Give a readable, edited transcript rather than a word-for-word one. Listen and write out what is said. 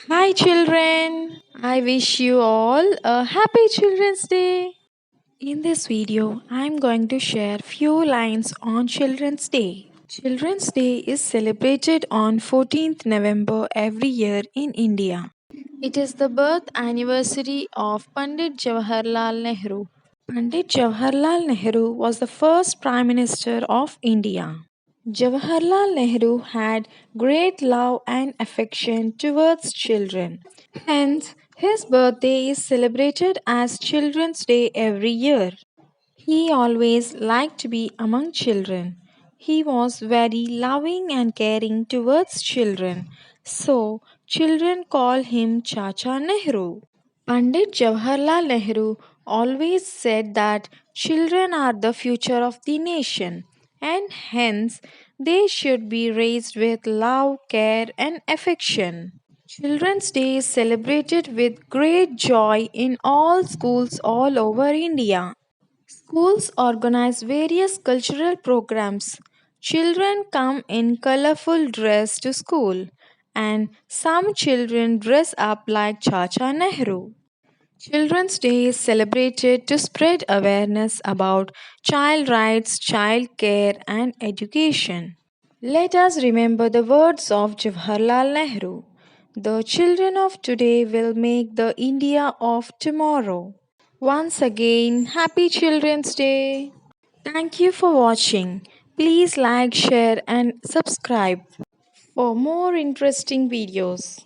Hi, children. I wish you all a happy Children's Day. In this video, I'm going to share few lines on Children's Day. Children's Day is celebrated on 14th November every year in India. It is the birth anniversary of Pandit Jawaharlal Nehru. Pandit Jawaharlal Nehru was the first Prime Minister of India. Jawaharlal Nehru had great love and affection towards children. Hence, his birthday is celebrated as Children's Day every year. He always liked to be among children. He was very loving and caring towards children. So, children call him Chacha Nehru. Pandit Jawaharlal Nehru always said that children are the future of the nation and hence they should be raised with love, care, and affection. Children's Day is celebrated with great joy in all schools all over India. Schools organize various cultural programs. Children come in colorful dress to school and some children dress up like Chacha Nehru. Children's Day is celebrated to spread awareness about child rights, child care, and education. Let us remember the words of Jawaharlal Nehru. The children of today will make the India of tomorrow. Once again, Happy Children's Day! Thank you for watching. Please like, share, and subscribe for more interesting videos.